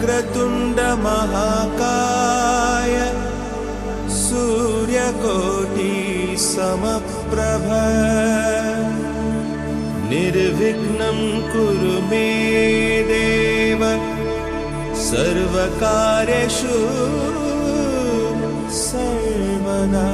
वक्रतुण्ड महाकाय सूर्यकोटि समप्रभ निर्विघ्नं कुरु मे देव सर्वकार्येषु सर्वदा।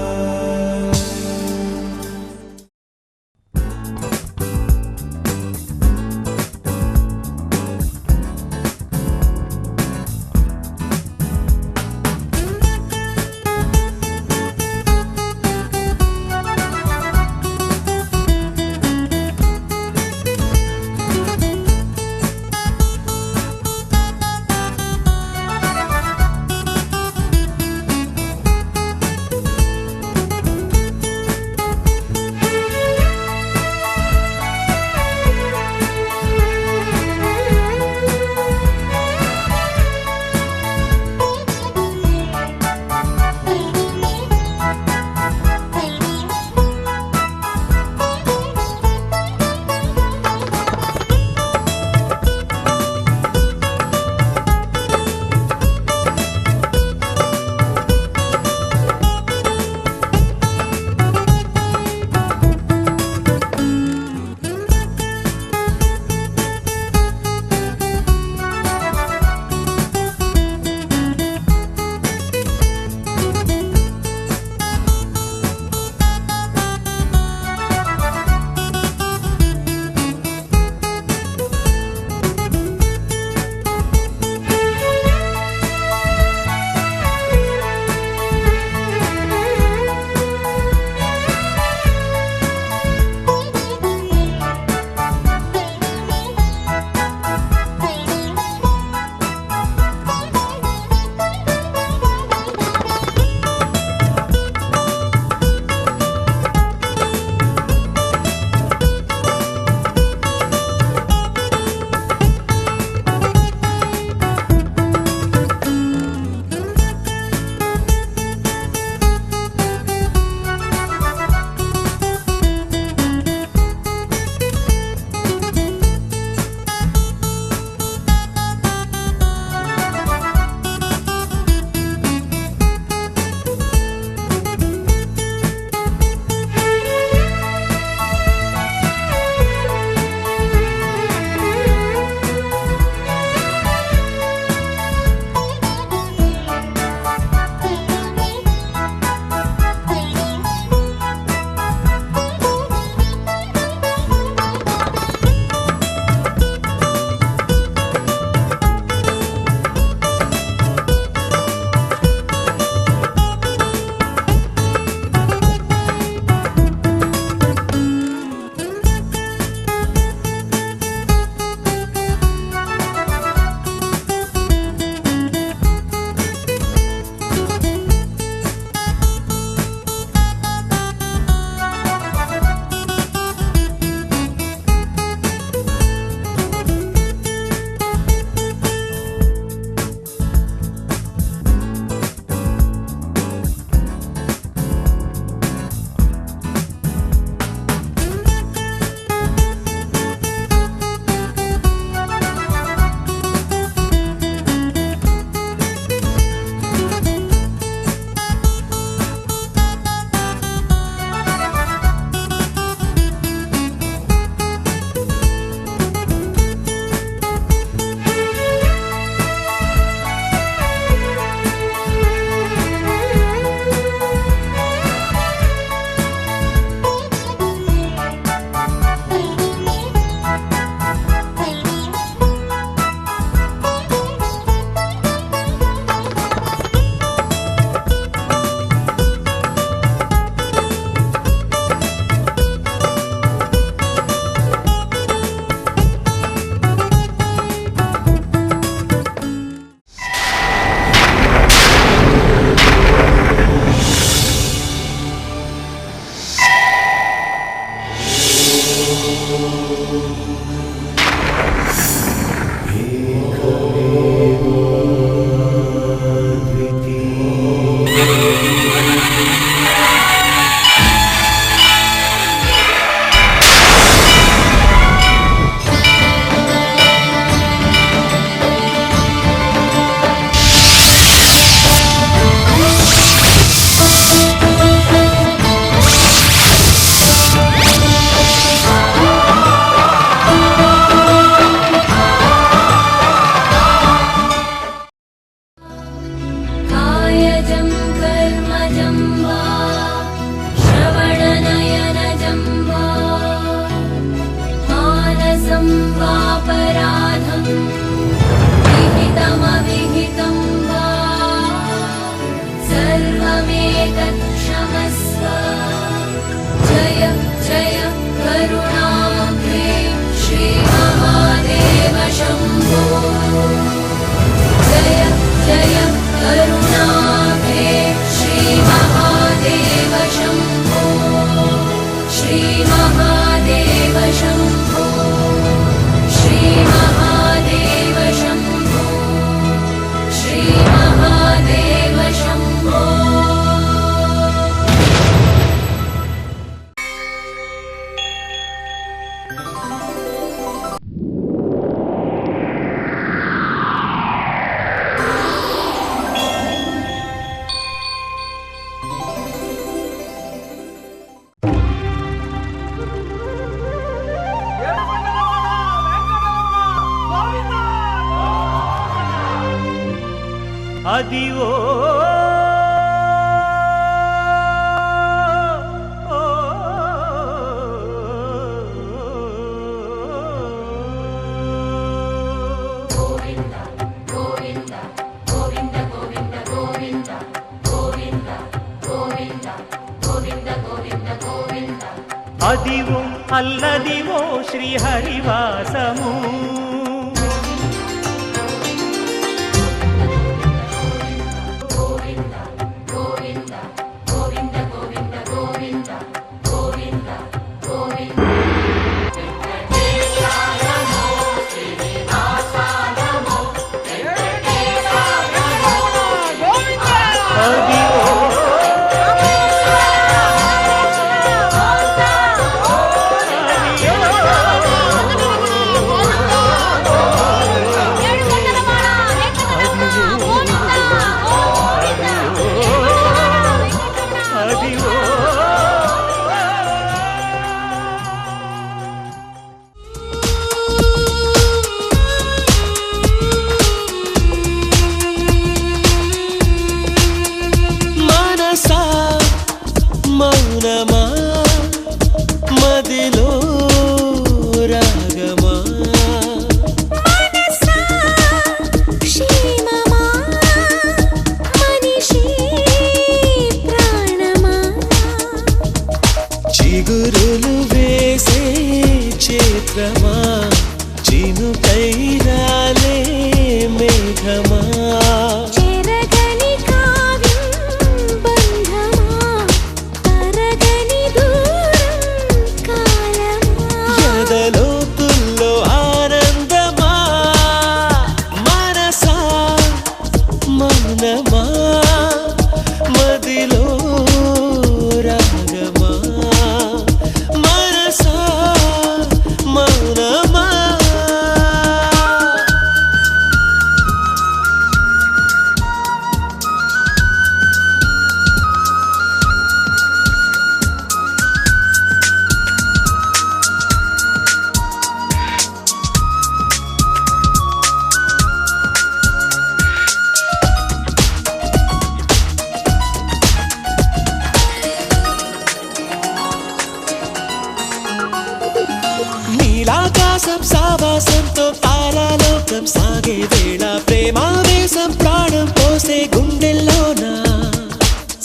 तत्क्षमस्व जय जय करुणाब्धे श्रीमहादेव शम्भो जय जय करुणाब्धे श्रीमहादेव शम्भो श्रीमहादेव शम्भो श्रीमहादेव शम्भो श्रीमहादेव शम्भो అదివో అదివో అల్లదివో శ్రీహరివాసము మౌనమా మదిలో రాగమా మనసా క్షేమమా మనిషి ప్రాణమా చిగురులు వేసే చేత్రమా చినుకై రాలే మేఘమా చెరగని కావ్యం బంధమా తరగని దూరం కాలమా ఎదలోతుల్లో ఆనందమా మనసా మౌనమా మదిలో రాగమా మనసా మౌనమా నీలాకాశం సావాసంతో తారాలోకం సాగే వేళ ప్రేమావేశం ప్రాణం పోసే గుండెల్లోనా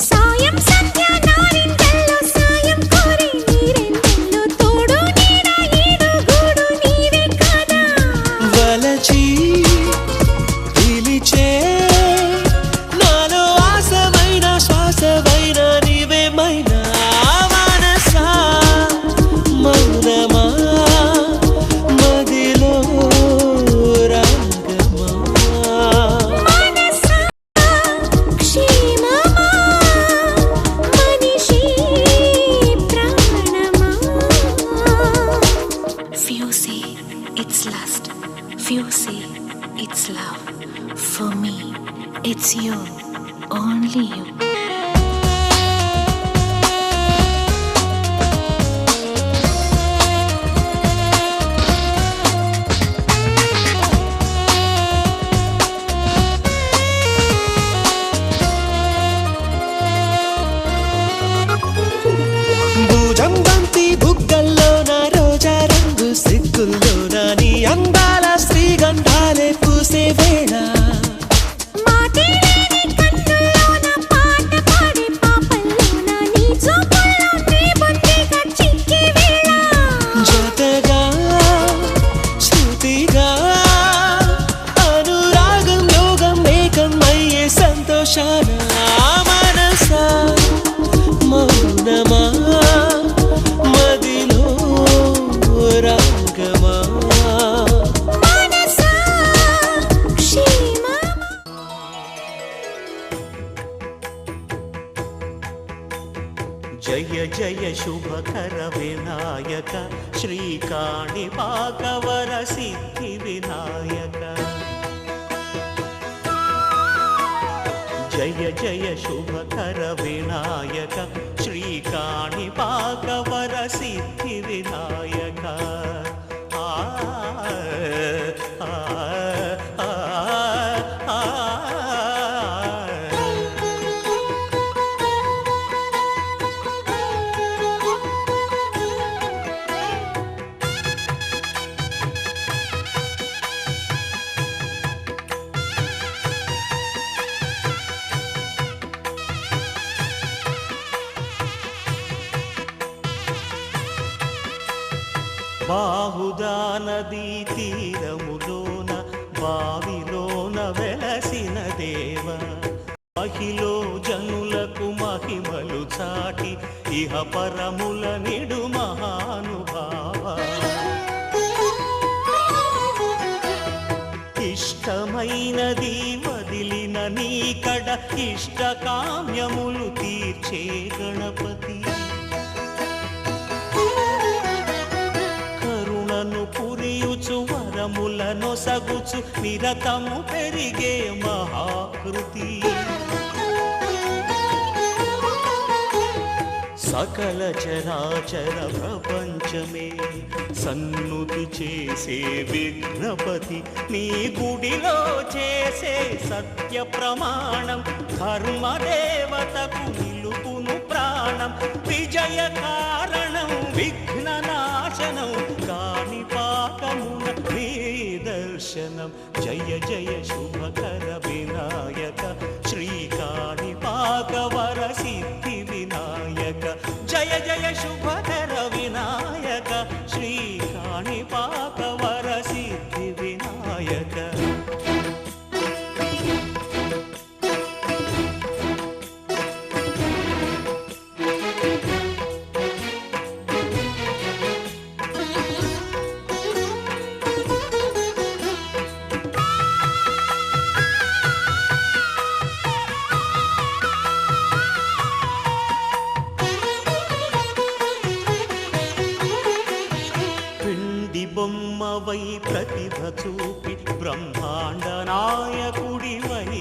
సాయం సంధ్య నారిందల్లో సాయం కోరి నీరెందల్లో తోడు నీడ ఈడు గూడు నీవే కదా వలచి పిలిచే నాలో ఆశమైన శ్వాసమైన నీవేమైనా మనసా మౌనమా మదిలో రాగమా మనసా క్షేమమా మనిషి ప్రాణమా Few say it's lust, few say it's love. For me, it's you, only you. భుజం బంతి బుగ్గల్లో నా రోజా రంగు సిగ్గుల్లో నా నీ అందాల శ్రీగంధాలే పూసే వేళ మాటేలేని కన్నుల్లోన పాల వినాయక శ్రీకాణిపాకవర సిద్ధి వినాయక జయ జయ శుభకర వినాయక శ్రీకాణిపాకవర సిద్ధి వినాయక బాహుదా నదీ తీరములోన బావిలోన వెలసిన దేవ మహిలో జనులకు మహిమలు చాటి ఇహ పరముల నిడు మహానుభావ ఇష్టమైనది వదిలిన నీకడ ఇష్ట కామ్యములు తీర్చే గణపతి పురియుచు వరములను సగుచు నిరతము పెరిగే మహాకృతి సకల చరాచర ప్రపంచమే సన్నుతి చేసే విఘ్నపతి నీ గుడిలో చేసే సత్య ప్రమాణం ధర్మదేవతకు నిలుపును ప్రాణం విజయ కారణం విఘ్న నాశనం కాణిపాకమున నీ దర్శనం జయ జయ శుభకర వినాయక శ్రీకాణిపాకవర సిద్ధి వినాయక జయ జయ శుభకర వినాయక శ్రీకాణిపాకవర సిద్ధి వినాయక బొమ్మవై ప్రతిభ చూపి బ్రహ్మాండ నాయకుడివైనావు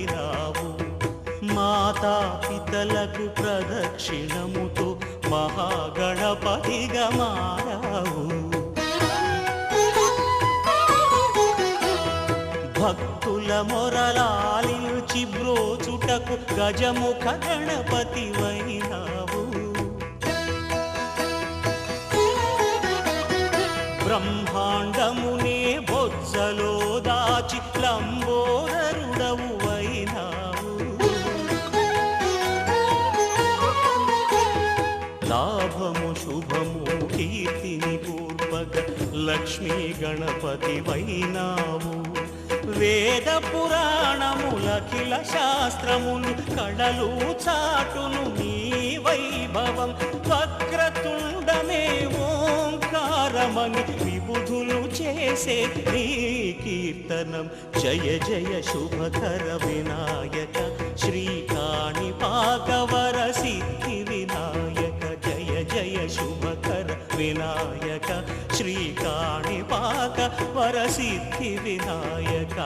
మాతా పితలకు ప్రదక్షిణముతో మహాగణపతిగా మారావు భక్తుల మొరలాలించి బ్రోచుటకు గజముఖ గణపతివైనావు బ్రహ్మాండమునే బొజ్జలో దాచి లంబోదరుడవు అయినావు లాభము శుభము కీర్తిని పూర్వక లక్ష్మీ గణపతి వైనావు వేద పురాణములఖిల శాస్త్రములు కళలు చాటును నీ వైభవం వక్రతుండమే ఓంకారమని విబుధులు చేసే నీ కీర్తనం జయ జయ శుభకర వినాయక శ్రీకాణిపాకవర సిద్ధి వినాయక జయ జయ శుభకర వినాయక శ్రీకాణిపాకవర సిద్ధి వినాయక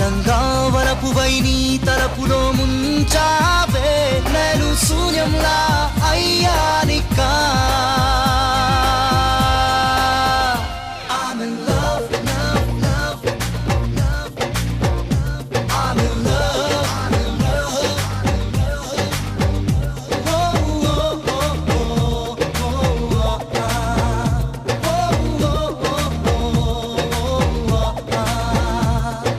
మౌనంగా వరపువై నీ తలపులో ముంచావే నేను శూన్యంలా అయ్యానికా I'm in love, love, love, love. I'm in love, I'm in love, I'm in love. Oh, oh, oh, oh, oh, oh, ah. Oh, oh, oh, oh, oh, ah.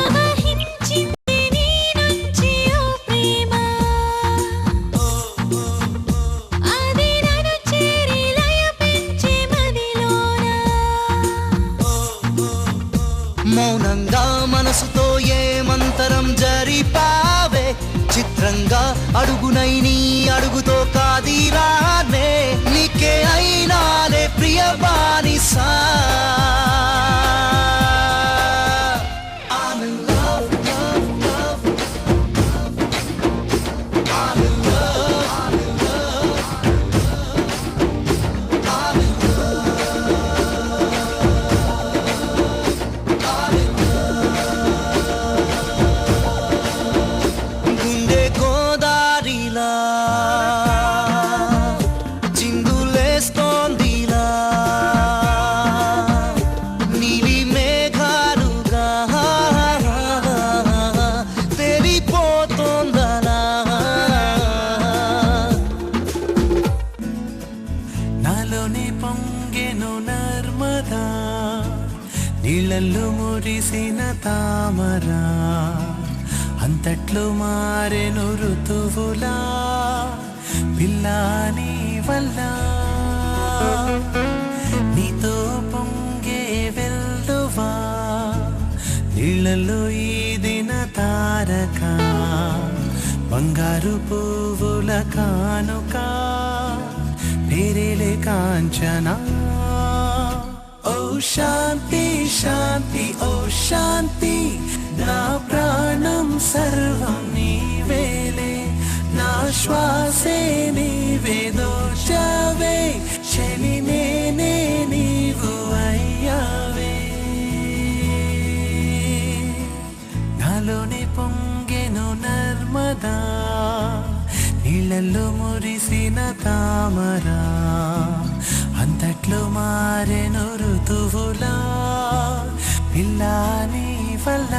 ప్రవహించింది నీ నుంచి ఓ ప్రేమ అది నన్ను చేరి లయ పెంచే మదిలోన మౌనంగా మనసుతో ఏమంతరం జరిపావే చిత్రంగా అడుగునై నీ అడుగుతో కాదిరానే నీకే అయినాలే ప్రియ బానిసా I'm in love, love, love. I'm in love, I'm in love, I'm in గుండె గోదారిలా చిందులేస్తోందిలా నీలి మేఘాలుగా తేలిపోతోందలా నాలోని పొంగెను నర్మదా నీళ్ళల్లో మురిసిన తామరా అంతట్లో మారెను ఋతువులా పిల్లాని వల్ల నీతో పొంగే వెల్లువా నీళ్ళలో ఈదిన తారక బంగారు పువ్వుల కానుక పేరేలే కాంచనా ఓ శాంతి శాంతి ఓ శాంతి నా ప్రాణం సర్వం నీవేలే నా శ్వాసే నీవే దోచావే శని నేనే నీవు అయ్యావే నాలోని పొంగెను నర్మదా నీళ్ళల్లో మురిసిన తామరా అంతట్లో మారెను ఋతువులా పిల్లాని వల్ల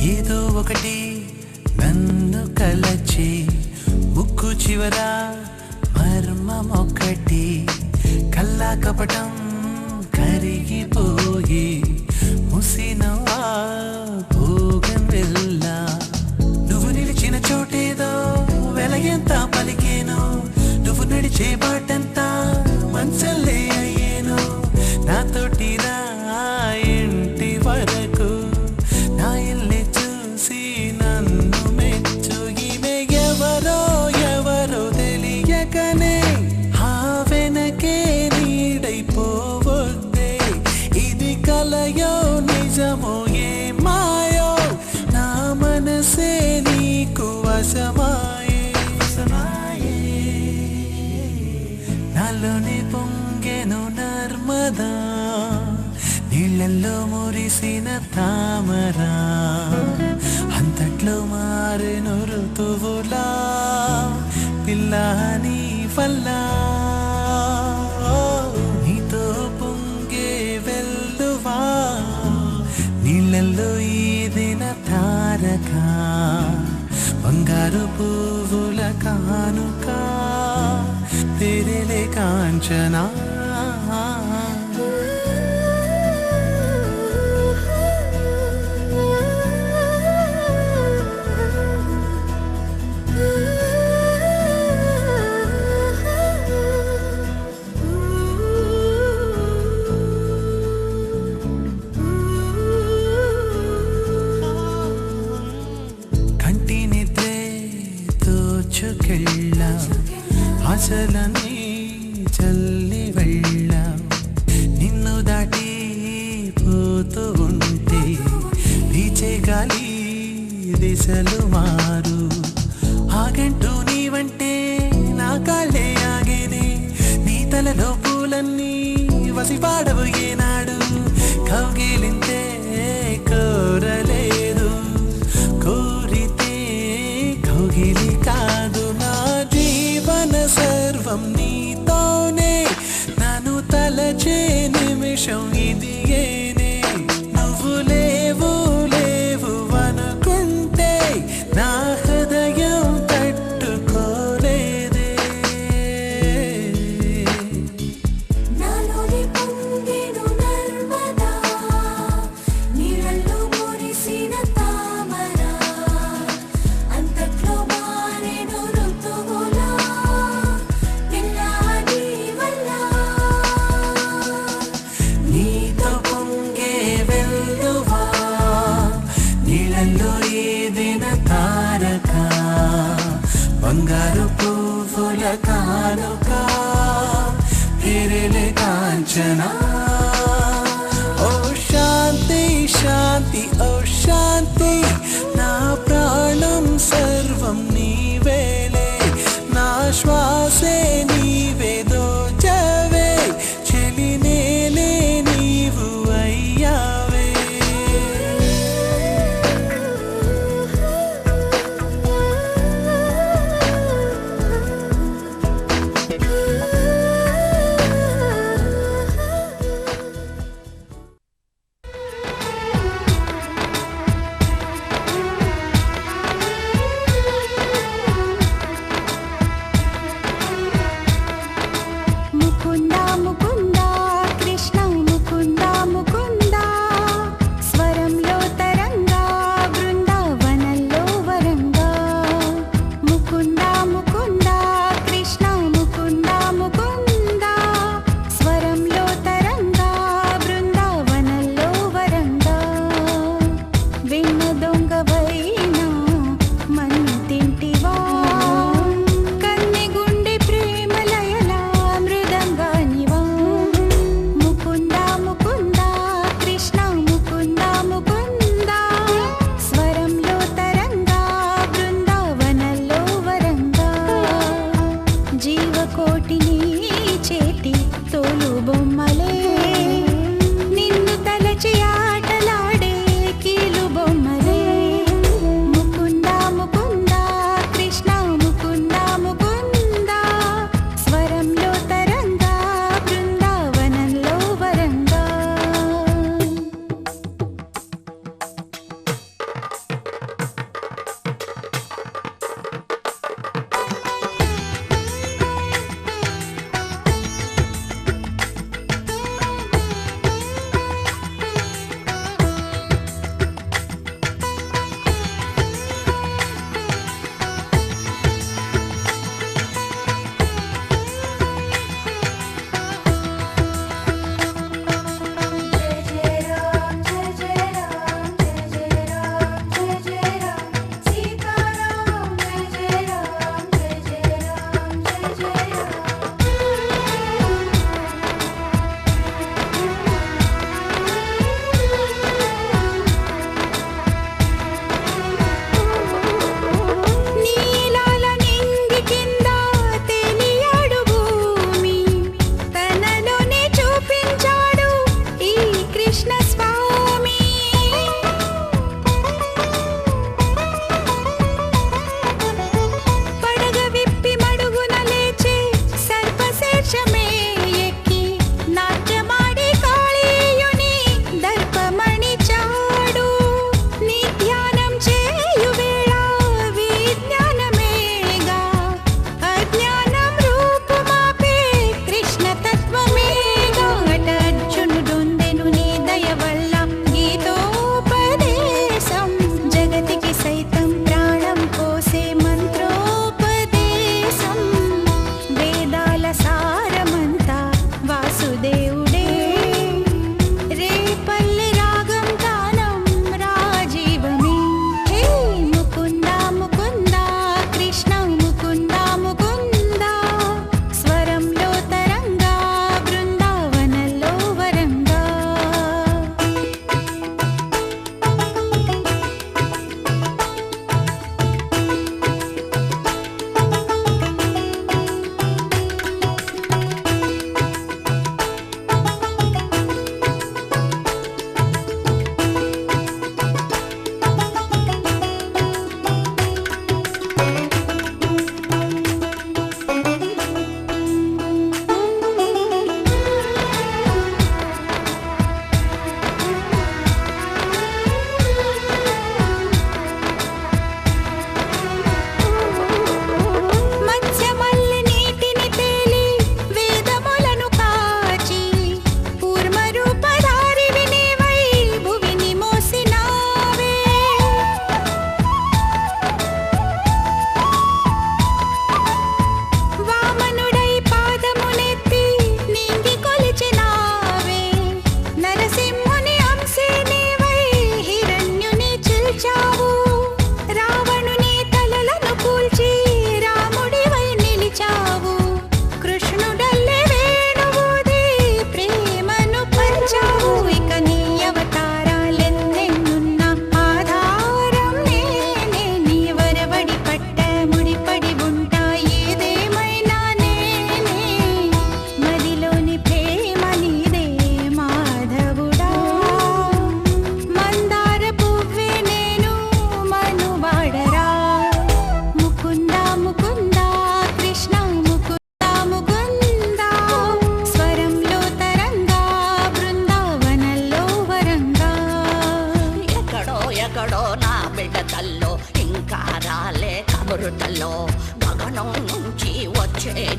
ఏదో ఒకటి నన్ను కలచి ఉక్కు చివర మర్మమొక్కటి కల్లా కపటం కరిగిపోయి ముసినవా భోగం వెళ్ళా నువ్వు నిలిచిన చోటేదో వెలగెంత పలికేను నువ్వు నడిచే బాటంతా మనసల్లే అయ్యేను నాతోటి రా ఇంటి వరకు నా ఇల్లే చూసి నన్ను మెచ్చు ఈమె ఎవరో ఎవరో తెలియక నర్మదా నీళ్ళల్లో మురిసిన తామరా అంతట్లో మారెను ఋతువులా పిల్లని వల్ల నీతో పొంగే వెల్లువా నీళ్ళల్లో ఈదిన తారక బంగారు పువ్వుల కానుక తెరలే కాంచనా కంటి నిద్రే దోచుకెళ్ళ ఆశలని చల్లి వెళ్ళ నిన్ను దాటి పోతూ ఉంటే వీచే గాలి దిశలు మారు ఆగంటూ నీవంటే నా కాళ్ళే ఆగేనే నీ తలలో పూలన్నీ వసిపాడవు ఏనాడు కౌగిలింతే కోరలేదు కోరితే కౌగిలి కాదు నా జీవన సర్వం నీతోనే నన్ను తలచే నిమిషం ఇది ఏనే నువ్వు లేవు లేవు అనుకుంటే నా హృదయం తట్టుకోలేదే నాలోని పొంగెను నర్మదా నీళ్ళల్లో మురిసిన తామరా అంతట్లో మారెను ఋతువులా పిల్లని వల్ల నీతో పొంగే వెల్లువా నీళ్ళల్లో ఏదిన తారక బంగారు పువ్వుల కానుక తెరలే కాంచనా ఓ శాంతి శాంతి ఓ శాంతి నా ప్రాణం సర్వం నీవేలే నా శ్వాసే నీవే దోచవే చెలి నేనే నీవు అయ్యావే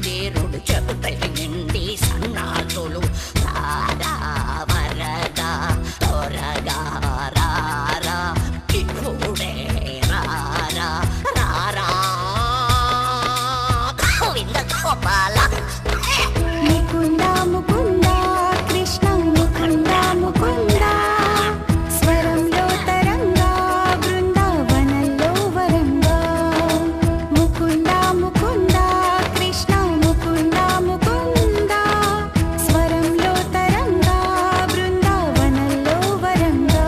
నీరుడు చెబుతని నిండి సన్నాసులు రారా వరదా త్వరగా రారా ఇప్పుడే రారా రారా గోవింద గోపాల ముకుంద ముకుంద కృష్ణ ముకుంద ముకుంద స్వరంలో తరంగా బృందావనంలో వరంగా ముకుంద ముకుంద కృష్ణ ముకుంద ముకుంద స్వరంలో తరంగా బృందావనంలో వరంగా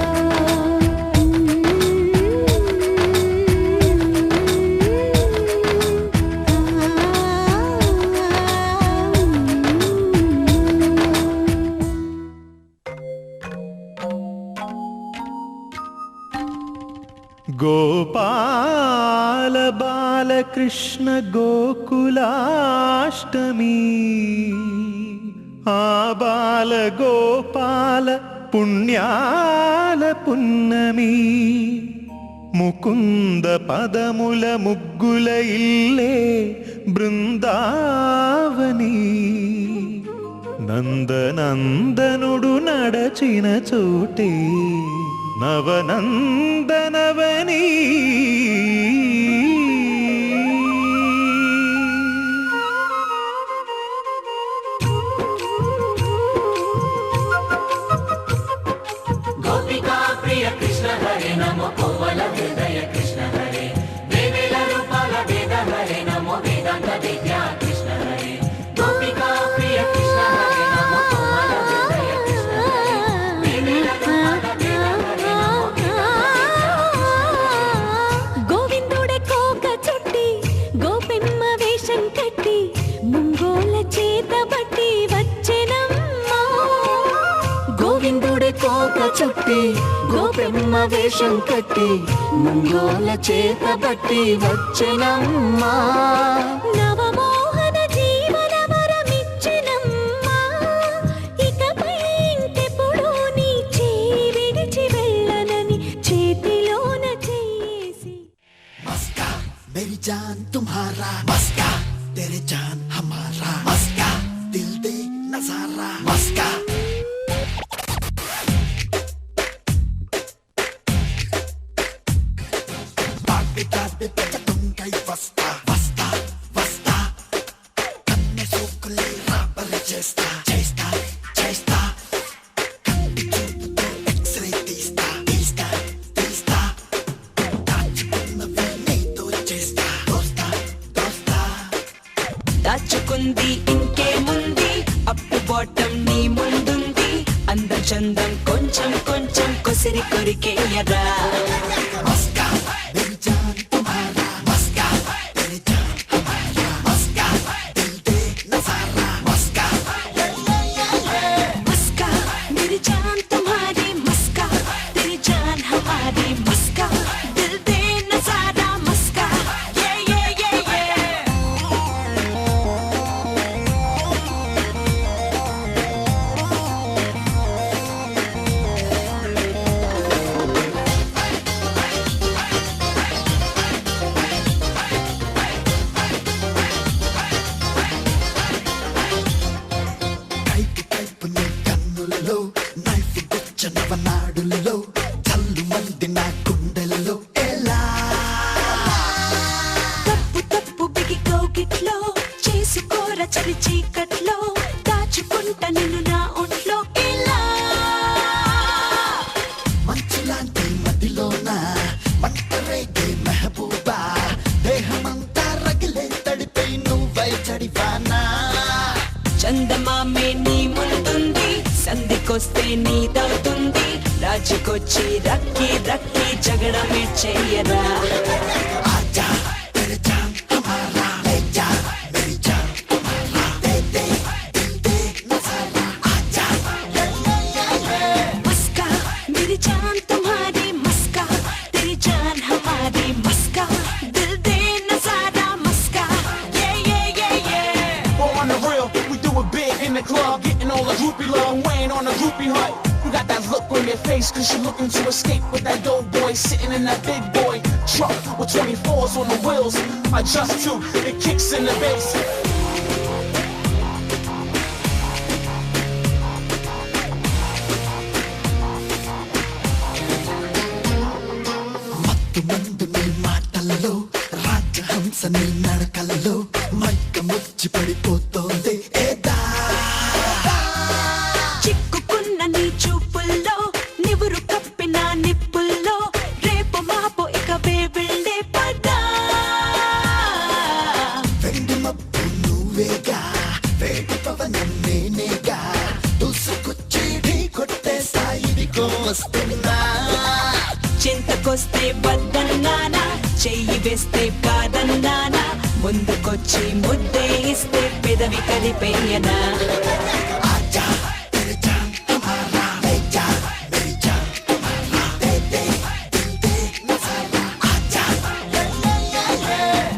గోపాల బాలకృష్ణ గోకులాష్టమి ఆ బాల గోపాల పుణ్యాల పున్నమి ముకుంద పదముల ముగ్గుల ఇల్లే బృందావని నందనందనుడు నడచిన చోటే నవనందనవని గోపికా ప్రియ కృష్ణ హరే నమో కోవల హృదయ కృష్ణ హరే దేవేల రూపాల వేద హరే నమో వేదాంత విద్యా కృష్ణ హరే గోపికా ప్రియ కృష్ణ హరే నమో కోవల హృదయ కృష్ణ హరే దేవేల రూపాల వేద హరే నమో గోవిందుడే కోక చుట్టి గోపెమ్మ వేషం కట్టి ముంగోల చేత బట్టి వచ్చెనమ్మా గోవిందుడే కోక చుట్టి గోపెమ్మ వేషం కట్టి ముంగోల చేత బట్టి వచ్చెనమ్మా నవమోహన జీవన వరమిచ్చెనమ్మా ఇకపై ఇంకెప్పుడు నీ చేయి విడిచి వెళ్ళనని చేతిలోన చేసి मस्का मेरी जान तुम्हारा मस्का तेरे जान हमारा मस्का दिल दे नजारा मस्का बाटे बाटे तुंगई वस्ता वस्ता वस्ता कन्ने सोकले राबल చేస్తా చేస్తా చేస్తా కంటి చూపుతో ఎక్స్‌రే తీస్తా తీస్తా తీస్తా దాచుకున్నవి నీతో చేస్తా దోస్తా దోస్తా దాచుకుంది ఇంకేముంది అప్పు బాటం నీ ముందుంది అందం చందం కొంచెం కొంచెం కొసిరి కొరికేయరా मस्का मेरी जान तुम्हारा मस्का तेरी जान हमारा मस्का दिल दे नजारा मस्का मस्का मेरी जान तुम्हारी मस्का तेरी जान हमारी मस्का दिल दे नजारा मस्का ये ये ये ये కైపు కైపు నీ కన్నులలో నైఫ్ గుచ్చనవ నాడులలో చల్లు మంది నా గుండెలలో ఎలా తప్పు తప్పు బిగి కౌగిట్లో చేసుకోర చలి చీకట్లో దాచుకుంటా నిన్ను నా ఒంట్లో ఇలా మంచులాంటి మదిలోన మంట రేగే మెహబూబా దేహమంతా రగిలే తడిపై నువ్వై చడివానా చందమామే నీ ముందుంది సంధికొస్తే నీదవుతుంది రాజుకొచ్చి రక్కి రక్కి జగడమే చెయ్యరా आजा तेरे जान हमारा ले जा मेरी जान तुम्हारा दे दे दिल दे नजारा आजा मस्का मेरी जान तुम्हारी मस्का तेरी जान हमारी मस्का दिल दे नजारा मस्का ये ये ये ये We're on the real, we do it big in the club, getting all the groupie love, weighing on the groupie hype. You got that look on your face, cause you're looking to escape with that dope boy sitting in that big boy truck with 24s on the wheels. Adjust to, it kicks in the bass. నీ నడకల్లో మైక ముచ్చి పడిపోతోంది ఏదా చిక్కుకున్న నీ చూపుల్లో నివురు కప్పిన నిప్పుల్లో రేపు మాపు ఇక వేవిళ్ళే పదా వెండి మబ్బు నువ్వేగా వేడి పవనం నేనేగా దూసుకొచ్చి ఢీ కొట్టేస్తా ఇదిగో వస్తున్నా చింతకొస్తే వద్దన్నానా చెయ్యి వేస్తే కాదన్నానా ముందుకొచ్చి ముద్దే ఇస్తే పెదవి కదిపేయనా ఆజా తెరే జాన్ తుమ్హారా లే जा मेरी जान तुम्हारा दे दे दिल दे नजारा आजा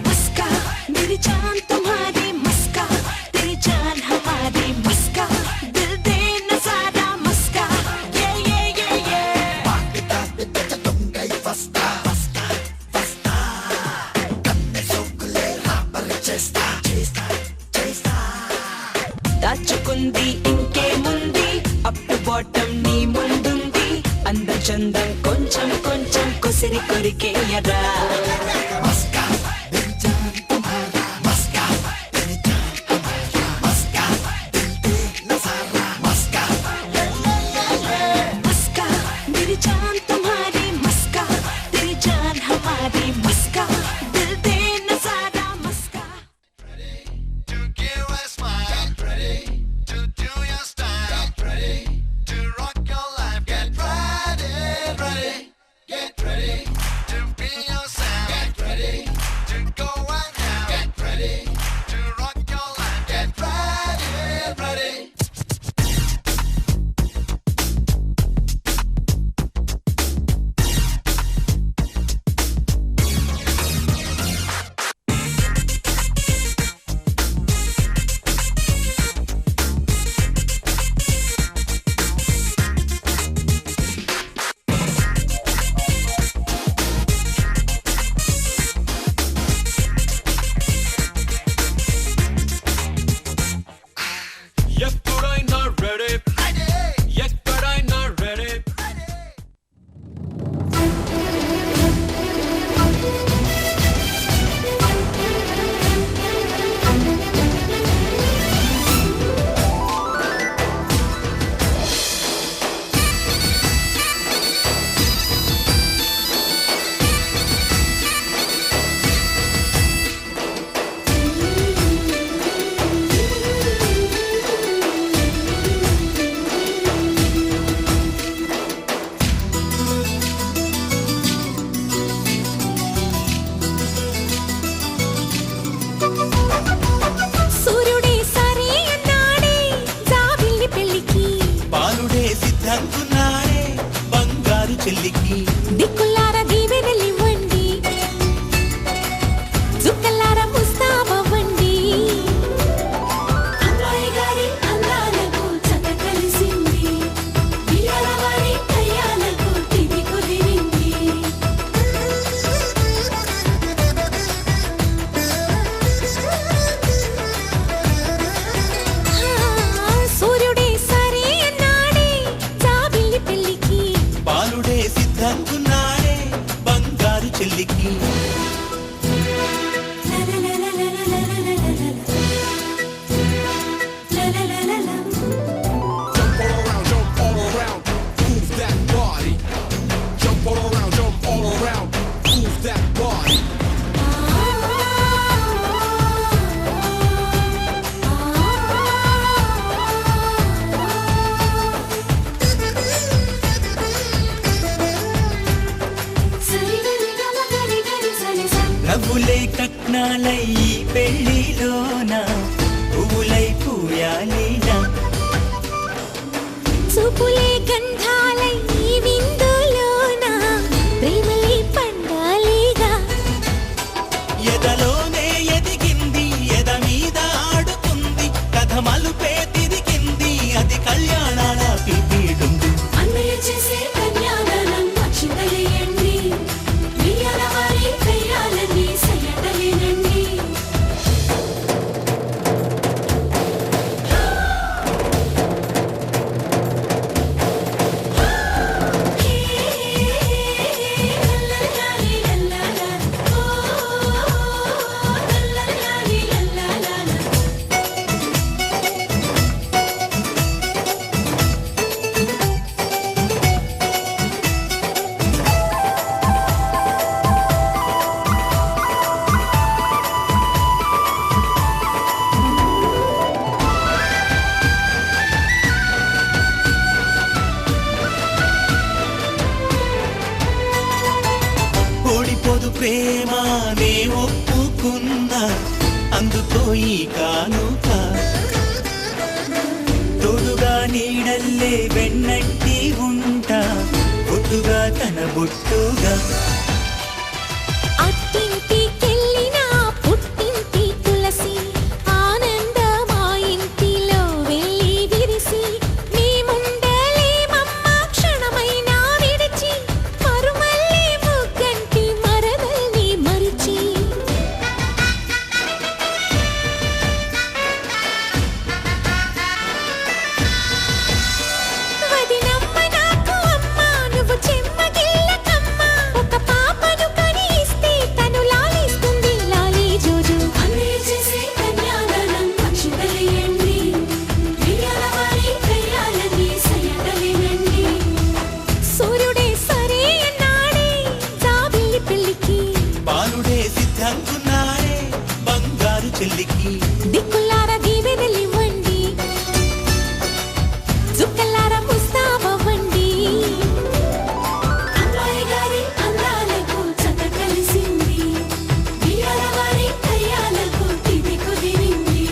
मस्का मेरी जान तुम्हारी मस्का तेरी जान हमारी मस्का दिल दे नजारा मस्का ये पाकिता बिच तुम गई फस्ता फस्ता फस्ता कन्ने सोकुले रापर చేస్తా చేస్తా చేస్తా దాచుకుంది ఇంకేముంది అప్ టు బాటమ్ నీ ముందుంది అందం చందం కొంచెం కొంచెం కొసిరి కొరికేయరా मस्का मेरी जान तुम्हारा मस्का तेरी जान हमारा मस्का दिल दे नजारा मस्का मस्का मेरी जान तुम्हारी मस्का तेरी जान हमारी मस्का दिल दे नजारा मस्का to give a smile ready to do your style ready to rock your life get ready get ready to be yourself get ready to go and have get ready to rock your life get ready ఎప్పుడైనా ready ఎక్కడైనా ready సూర్యుడే సరే అన్నాడే జాబిల్లి పెళ్ళికి బాలుడే సిద్ధంకున్నాడే బంగారు చెల్లికి దిక్కులార దీవెనలివ్వండి జుక్కలార ముస్తాబవ్వండి అమ్మాయి గారి అందాలకు చక్క కలిసింది పిల్లల వారి కయ్యాలకు తిది కుదిరింది సూర్యుడే సరే అన్నాడే జాబిల్లి పెళ్ళికి బాలుడే సిద్ధంకున్నాడే బంగారు చెల్లికి Jump all around, move that body. Jump all around, move that body. నవ్వులే కట్నాలై ఈ పెళ్లిలోన పువ్వులై పూయాలినా చూపులే గంధాలై ఈ విందులోన ప్రేమలే పండాలిగా ఎదలోనే ఎదిగింది ఎద మీద ఆడుతుంది కథ మలుపే తిరిగింది అది కళ్యాణాల పిపీడుంది అన్నయ్య చేసే కన్యాదానం అక్షింతలేయండి వియ్యాల వారి కయ్యాలని సయ్యటలేనండి అందుకోయి కానుక తోడుగా నీడల్లే వెన్నట్టి ఉంటా బొట్టుగా తన బొట్టుగా అత్తింటికెళ్ళినా పుట్టింటి తులసి ఆనందమా ఇంటిలో వెళ్ళి విరిసి మేముండలేమమ్మ క్షణమైనా విడిచి మరుమల్లే ముగ్గంటి మరదల్ని మరిచి వదినమ్మ నాకు అమ్మ నువ్వు చెమ్మగిల్లకమ్మ ఒక పాపను కని ఇస్తే తను లాలిస్తుంది లాలి జోజు అన్నయ్య చేసే కన్యాదానం అక్షింతలేయండి ప్రియాల వారి కయ్యాలని సయ్యదలేనండి సూర్యుడే సరే అన్నాడే జాబిల్లి పెళ్ళికి బాలుడే సిద్ధంకున్నాడే బంగారు చెల్లికి దిక్కులారా దీవెనలివ్వండి చుక్కలారా ముస్తాబవ్వండి అమ్మాయి గారి అందాలకు చత కలిసింది ప్రియాల వారి కయ్యాలకు తిది కుదిరింది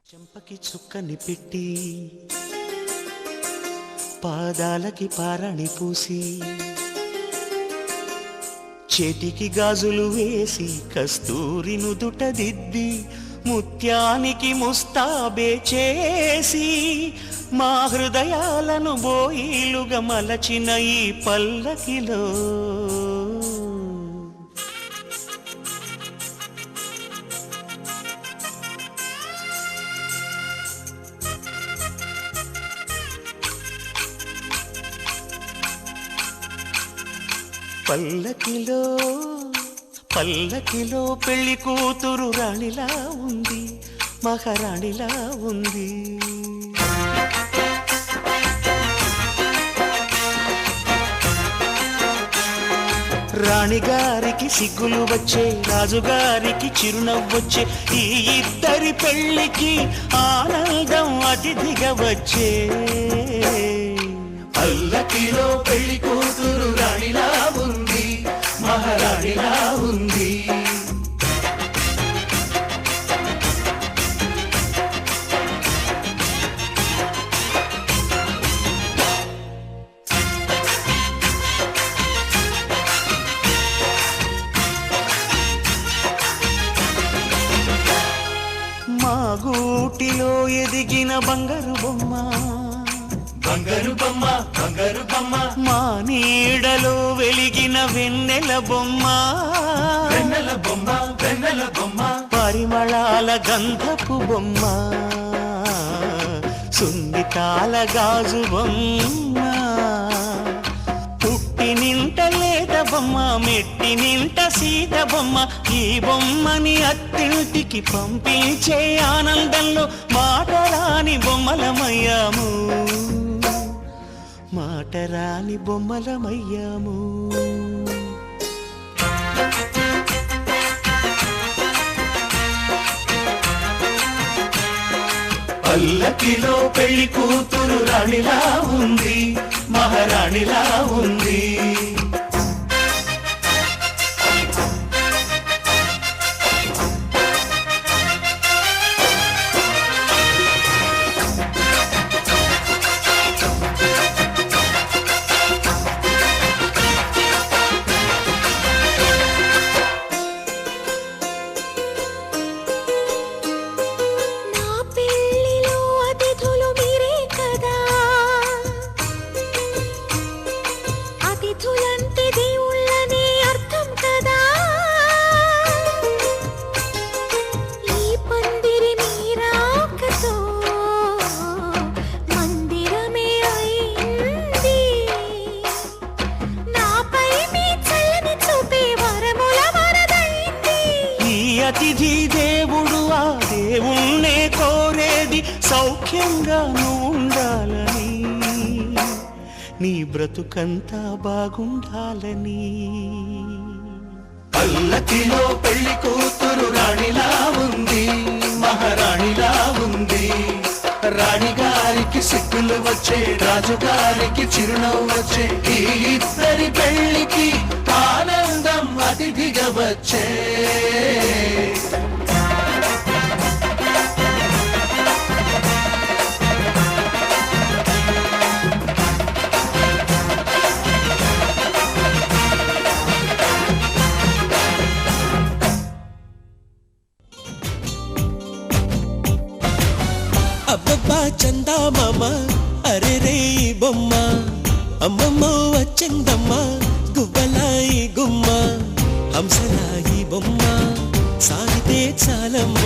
చెంపకి చుక్కని పెట్టి పాదాలకి పారణి పూసి చేతికి గాజులు వేసి కస్తూరి నుదుట దిద్ది ముత్యానికి ముస్తాబే చేసి మా హృదయాలను బోయిలుగా మలచిన ఈ పల్లకిలో పల్లకిలో పల్లకిలో పెళ్లి కూతురు రాణిలా ఉంది మహారాణిలా ఉంది రాణిగారికి సిగ్గులు వచ్చే రాజుగారికి చిరునవ్వొచ్చే ఈ ఇద్దరి పెళ్లికి ఆనందం అతిథిగా వచ్చే పల్లకిలో పెళ్లి కూతురు రాణిలా ఉంది మహారాణిలా ఉంది మా గూటిలో ఎదిగిన బంగారు బొమ్మ బంగారు బొమ్మ బంగారు బొమ్మ మా నీడలో వెలిగిన వెన్నెల బొమ్మ వెన్నెల బొమ్మ వెన్నెల బొమ్మ పరిమళాల గంధపు బొమ్మ సున్నితాల గాజు బొమ్మ పుట్టి నింట లేత బొమ్మ మెట్టి నింట సీత బొమ్మ ఈ బొమ్మని అత్తింటికి పంపించే ఆనందంలో మాటరాని బొమ్మలమయ్యాము మాటరాని బొమ్మలమయ్యాము పల్లకిలో పెళ్లి కూతురు రాణిలా ఉంది మహారాణిలా ఉంది నా పెళ్ళిలో అతిథులు మీరే కదా అతిథులంటే దేవుళ్ళనే అర్థం కదా ఈ పందిరి మీరాకతో మందిరమే అయింది నాపై మీ చల్లని చూపే వరముల వరదైంది ఈ అతిథి దేవుడు ఆ దేవుణ్ణే కోరేది సౌఖ్యంగా నువ్వు ఉండాలని నీ బ్రతుకంతా బాగుండాలని పల్లకిలో పెళ్లి కూతురు రాణిలా ఉంది, మహారాణిలా ఉంది. రాణిగారికి సిగ్గులు వచ్చే, రాజుగారికి చిరునవ్వు వచ్చే, ఈ ఇద్దరి పెళ్లికి ఆనందం అతిథిగా వచ్చే. అబ్బబ్బా చందా మామ, అరే రే బొమ్మ, అమ్మమ్మ వచ్చిందమ్మ, గువ్వలాయి గుమ్మ, హంసలాయి బొమ్మ, సాగితే చాలమ్మ,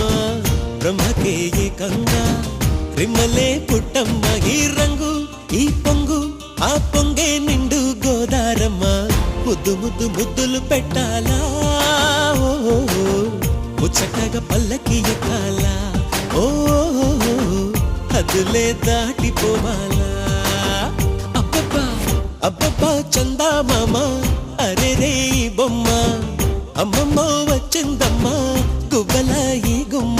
బ్రహ్మకే ఏకంగా రిమ్మలే పుట్టమ్మ. ఈ రంగు ఈ పొంగు, ఆ పొంగే నిండు గోదారమ్మ, ముద్దు ముద్దు ముద్దులు పెట్టాలా, ముచ్చటగా పల్లకి ఎక్కాలా, ఓ హద్దులే దాటిపోవాలా. అబ్బబ్బా అబ్బబ్బా చందా మామ, అరే రే బొమ్మ, అమ్మమ్మ వచ్చిందమ్మ, గువ్వలాయి గుమ్మ.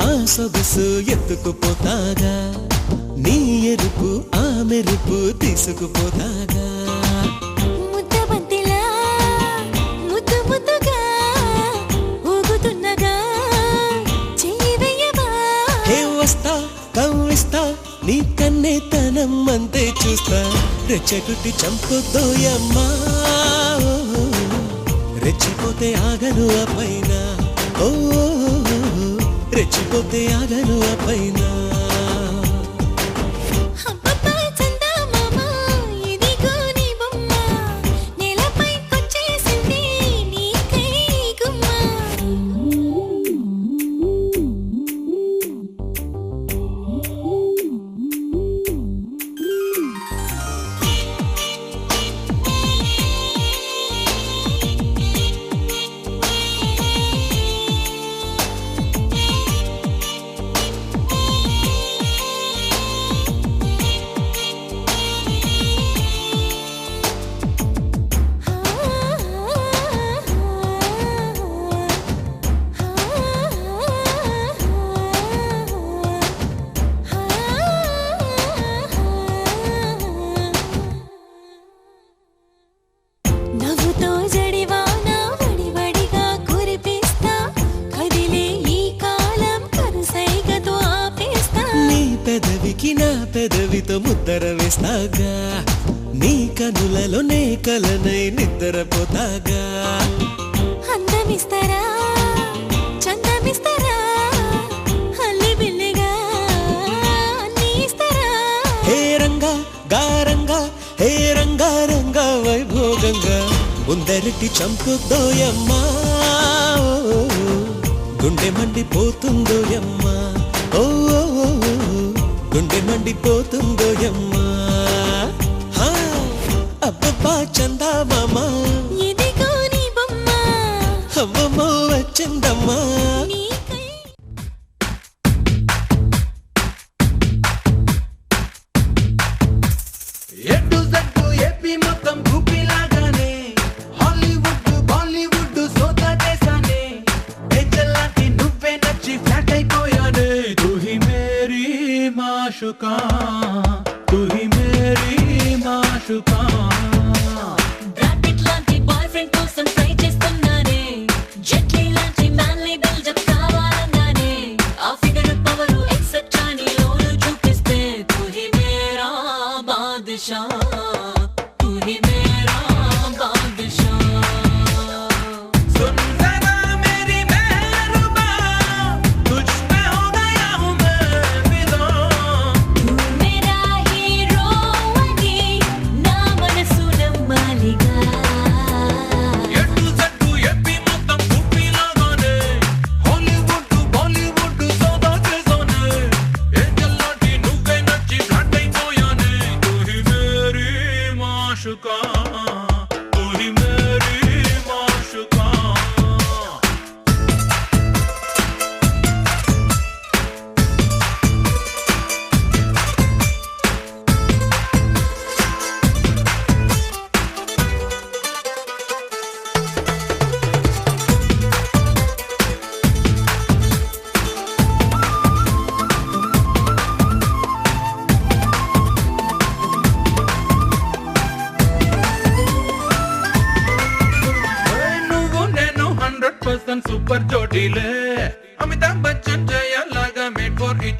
ఆ సొగసు ఎత్తుకుపోతాగా, నీ ఎరుపు ఆ మెరుపు తీసుకుపోతాగా. ముద్దబంతిలా ముద్దు ముద్దుగా ఊగుతున్నగా చెయ్యి వెయ్యవా. హే వస్తా కవ్విస్తా, నీ కన్నే తనం అంతే చూస్తా, రెచ్చగుట్టి చంపుదోయమ్మా, రెచ్చిపోతే ఆగను ఆ పైన, ఓ రెచ్చిపోతే ఆగను ఆ పైన. అబ్బబ్బా చందా మామ, ఇదిగో నీ బొమ్మ, నేలపై కొచ్చేసింది నీకై గుమ్మ. నవ్వుతో జడివాన వడివడిగా కురిపిస్తా, కదిలే ఈ కాలం కరుసైగతో ఆపేస్తా. నీ పెదవికి నా పెదవితో ముద్దర వేస్తాగా, నీ కనులలో నే కలనై నిద్రపోతాగా. అందమిస్తారా చందమిస్తారా, అల్లి బిల్లిగా అన్నీ ఇస్తారా. హే రంగా గారంగా, హే రంగా రంగా వైభోగంగా, ముందరికి చంపుదోయమ్మా, గుండె మండిపోతుందోయమ్మా, ఓ గుండె మండిపోతుందోయమ్మా. అబ్బబ్బా చందా మామ, ఇదిగో నీ బొమ్మ, అమ్మమ్మ వచ్చిందమ్మా. నీకై ఎటు జట్టు ఏపీ మొత్తం భూపిలాగానే, హాలీవుడ్ బాలీవుడ్ సోదా చేశానే, ఏంజెల్ లాంటి నువ్వే నచ్చి ఫ్లాట్ అయిపోయానే. తు హీ మేరీ మాషుకా, తు హీ మేరీ మాషుకా. బ్రాకెట్ లాంటి బాయ్ ఫ్రెండ్ కోసం ట్రై చేస్తున్నానే, జెట్లీ లాంటి మ్యాన్లీ బిల్డప్ కావాలన్నానే, ఆ ఫిగర్ పవర్ ఎక్సెట్రా నీలోను చూపిస్తే, తు he Mera Badshah, to he మేరా బాద్షా. सुन जरा मेरी मेहरबां, तुझ पे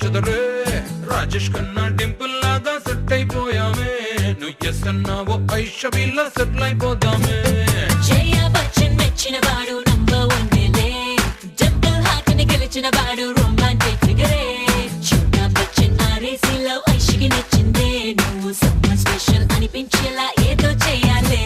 నచ్చదరే రాజేష్ కన్నా డింపుల్ లాగా సెట్ అయిపోయామే నువ్వు చేస్తున్నావో ఐషబిల్లా సెటిల్ అయిపోదామే జయ బచ్చన్ మెచ్చిన వాడు నంబర్ 1 డింపుల్ హార్ట్ ని గెలిచిన వాడు రొమాంటిక్ ఫిగరే చోటా బచ్చన్ ఆరేసిలో ఐషకి నచ్చిందే నువ్వు సమ్మర్ స్పెషల్ అనిపించేలా ఏదో చేయాలి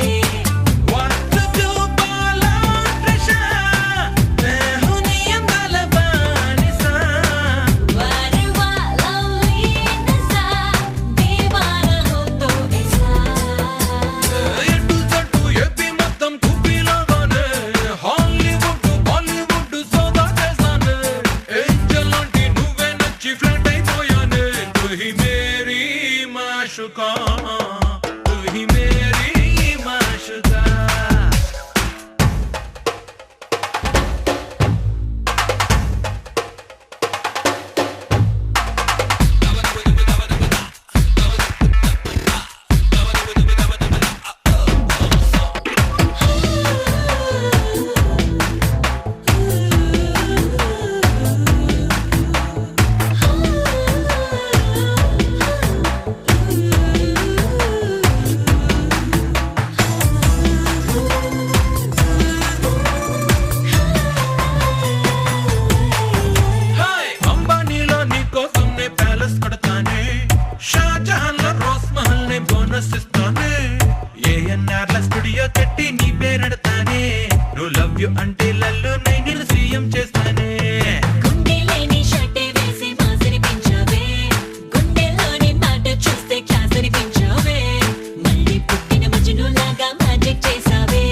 అంటే లల్లు నేను సీఎం చేస్తానే గుండె లేని షర్టే వేసి మాసిని పెంచావే గుండెలోని మాట చూస్తే క్లాస్ అనిపించావే మళ్ళీ పుట్టిన మజ్ను లాగా మ్యాజిక్ చేసావే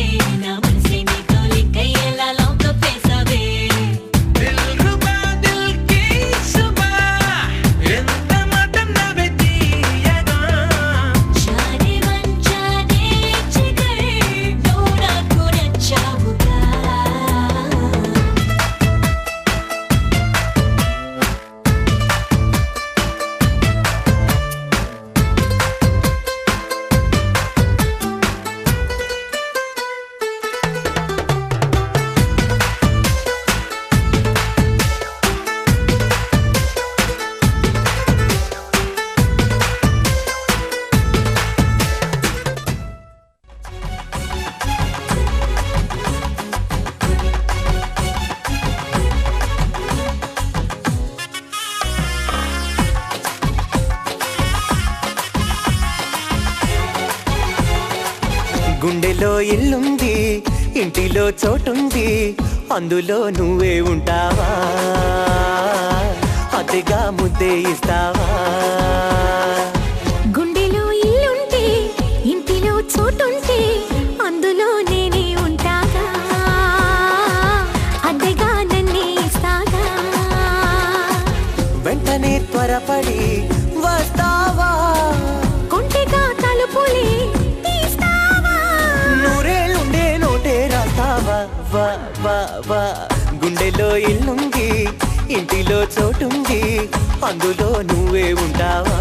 నా మనసే నీతో లింక్ అయ్యేలా లాకప్ వేసావే దిల్ రుబా దిల్ కి సుబా ఎంత మాట నవ్వే తీయగా జానే వంచానే చిగర్ నువ్వు నాకు నచ్చావుగా గుండెలో ఇల్లుంది ఇంటిలో చోటుంది అందులో నువ్వే ఉంటావా అతిగా ముద్దే ఇస్తావా గుండెలో ఇల్లుంటే ఇంటిలో చోటుంటే అందులో నేనే ఉంటాగా అద్దెగా నన్నే ఇస్తాగా వెంటనే త్వరపడి వస్తావా కొంటెగా తలుపులే తీస్తావా నూరేళ్ళుండే నోటే రాస్తావా వా వా వా గుండెలో ఇల్లుంది ఇంటిలో చోటుంది అందులో నువ్వే ఉంటావా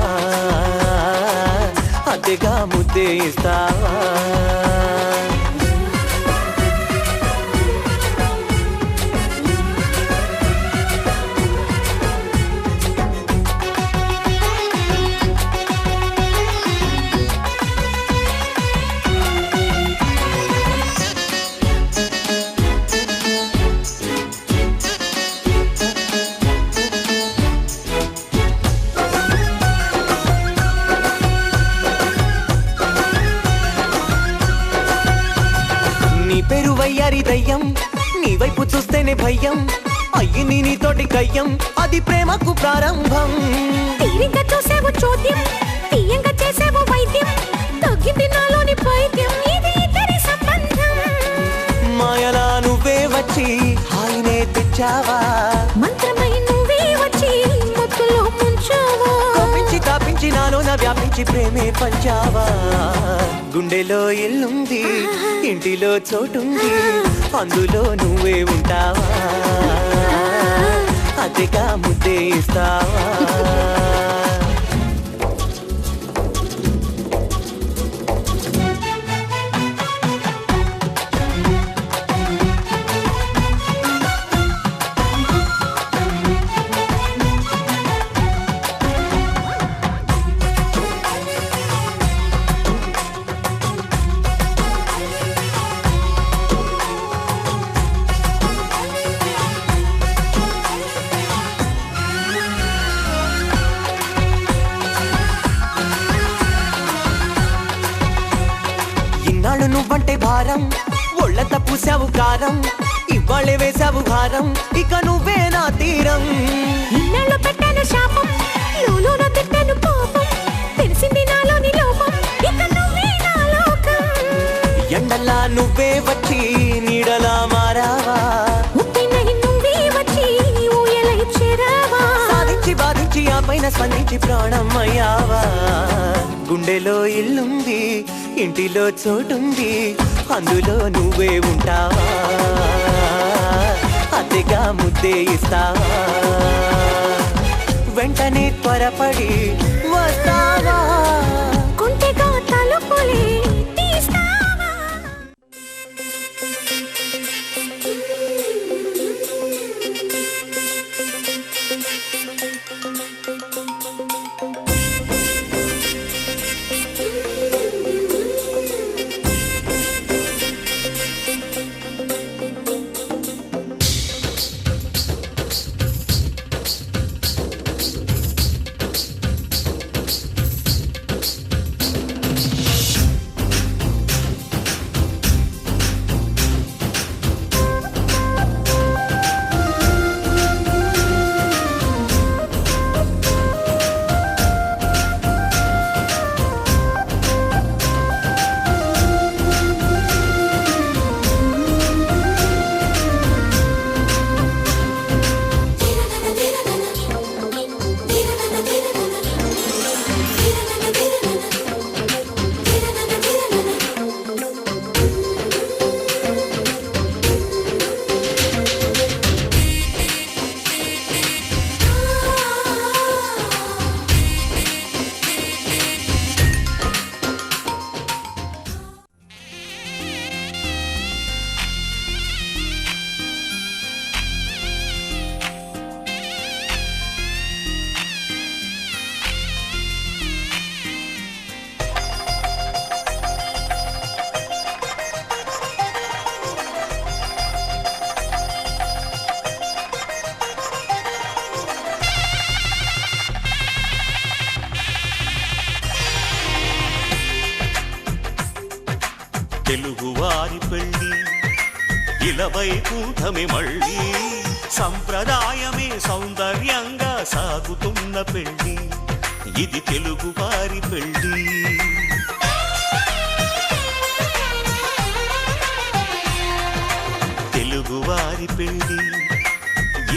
అద్దెగా ముద్దే ఇస్తావా పెరువయ్యారి దయ్యం నీ వైపు చూస్తేనే భయం అయ్యింది నీతోటి కయ్యం అది ప్రేమకు ప్రారంభం తీరిగ్గా చూసేవు చోద్యం తీయంగా చేసేవు వైద్యం తగ్గింది నాలోని పైద్యం ఇది ఇద్దరి సంబంధం మాయలా నువ్వే వచ్చి హాయినే తెచ్చావా మంత్రమై నువ్వే వచ్చి మొత్తులో ముంచావా కోపించి తాపించి నాలోన వ్యాపించి ప్రేమే పంచావా గుండెలో ఇల్లుంది ఇంటిలో చోటుంది అందులో నువ్వే ఉంటావా అతిగా ముద్దే ఇస్తావా ఇన్నాళ్ళు నువ్వంటే భారం, ఒళ్ళంతా పూసావు కారం, ఇవాళే వేసావు భారం, ఇక నువ్వే నా తీరం. ఇన్నాళ్ళు పెట్టాను శాపం, లోలోన తిట్టాను పాపం, తెలిసింది నాలోని లోపం, ఇక నువ్వే నా లోకం. ఎండలా నువ్వే వచ్చి నీడలా మారావా, ఉప్పినై నువ్వే వచ్చి ఊయలై చేరావా, సాధించి బాధించి ఆ పైన స్పందించి ప్రాణం అయ్యావా. గుండెలో ఇల్లుంది, ఇంటిలో చోటుంది, అందులో నువ్వే ఉంటావా, అద్దెగా ముద్దే ఇస్తావా, వెంటనే త్వరపడి వస్తావా, కొంటెగా తలుపులే తీస్తావా. తెలుగువారి పెళ్ళి ఇలవైకుంఠమే మళ్ళీ, సంప్రదాయమే సౌందర్యంగా సాగుతున్న పెళ్ళి, ఇది తెలుగువారి పెళ్ళి. తెలుగువారి పెళ్ళి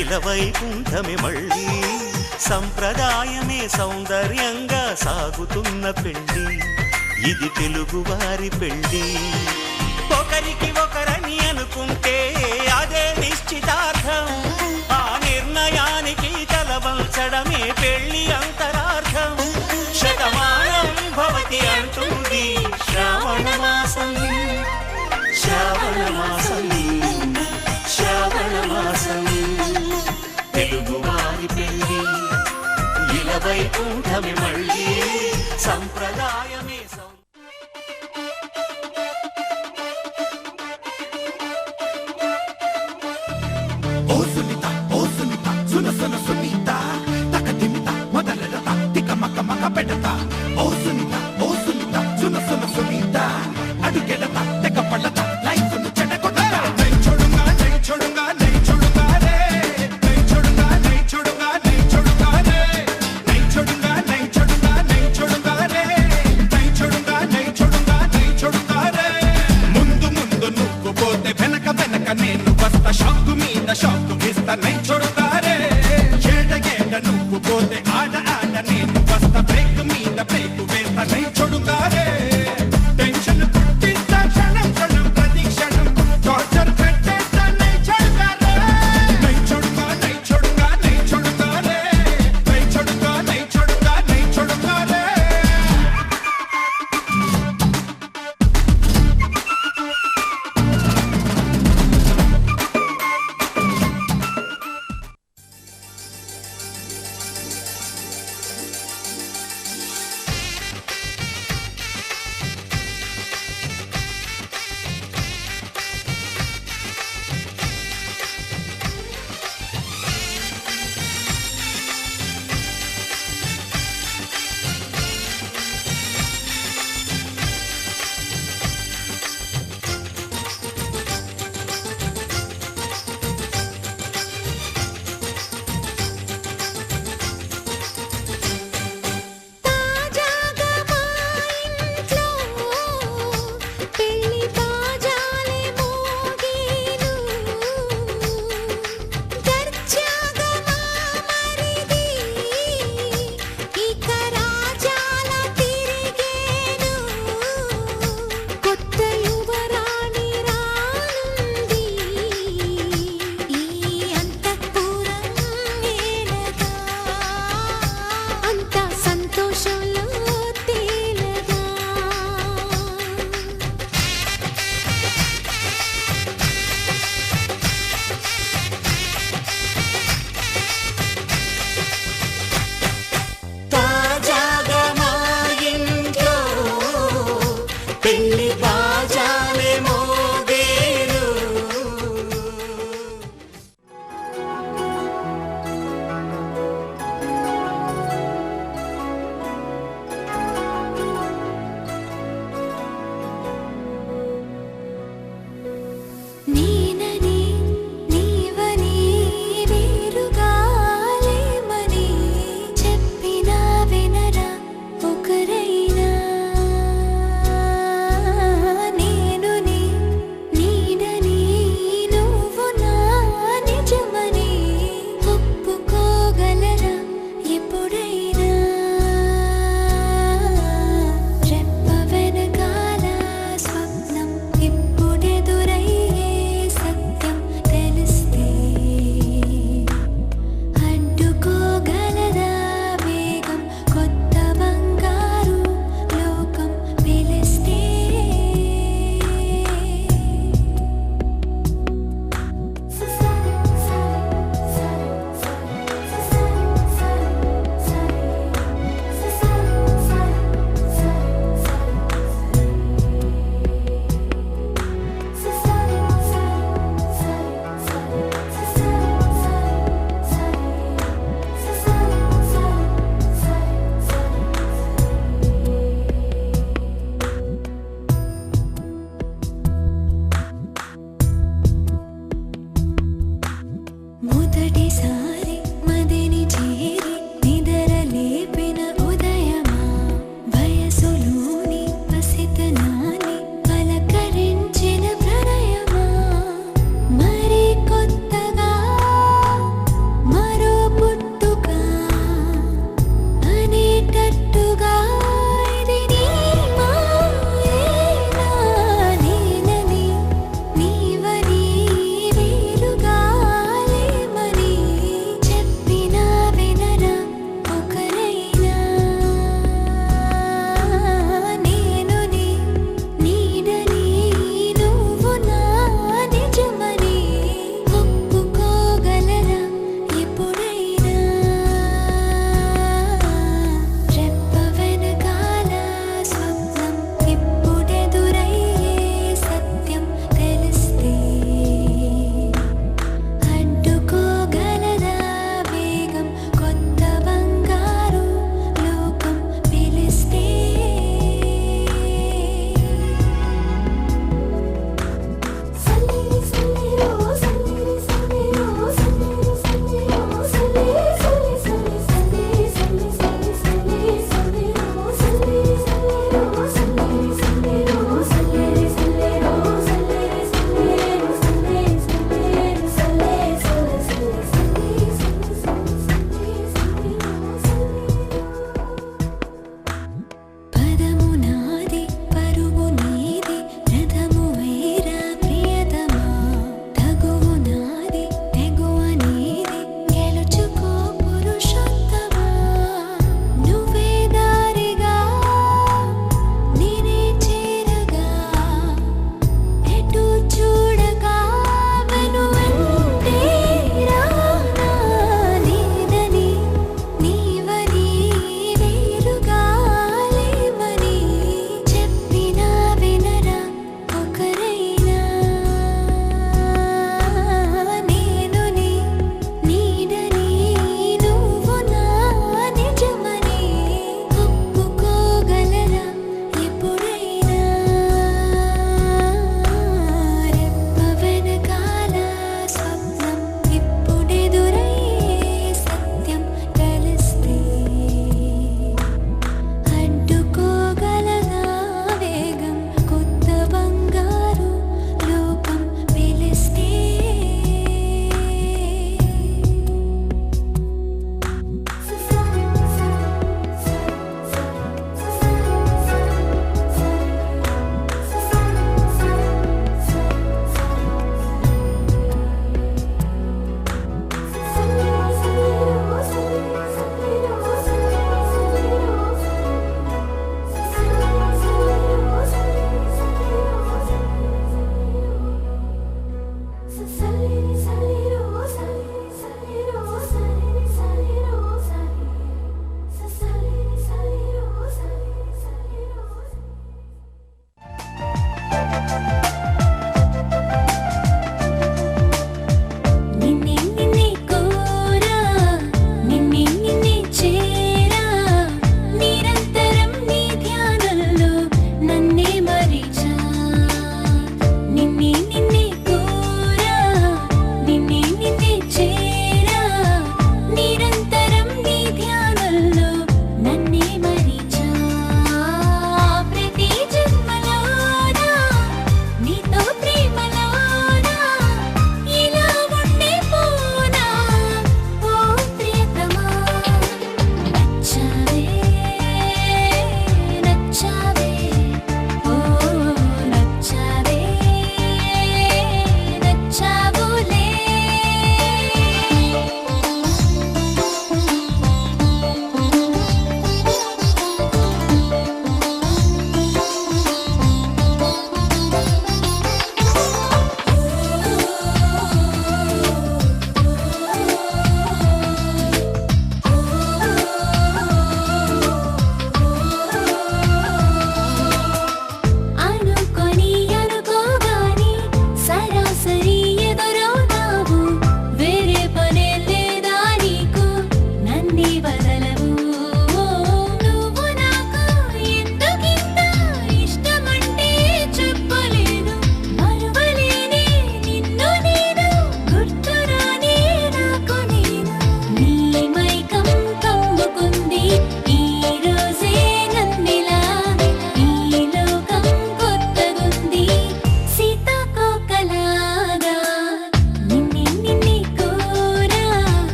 ఇలవైకుంఠమే మళ్ళీ, సంప్రదాయమే సౌందర్యంగా సాగుతున్న పెళ్ళి, ఇది తెలుగువారి పెళ్ళి. ఒకరికి ఒకరని అనుకుంటే అదే నిశ్చితార్థం, ఆ నిర్ణయానికి తలవంచడమే పెళ్ళి అంతరార్థం. శతమానం భవతి అంటుంది శ్రావణ మాసం, శ్రావణ మాసం, శ్రావణ మాసం. తెలుగువారి పెళ్ళి ఇలవైకుంఠమే మళ్ళీ, సంప్రదాయమే Sunita, Sunita, Sunita, Takadimita, Madalata, Tika Maka Maka Pedata.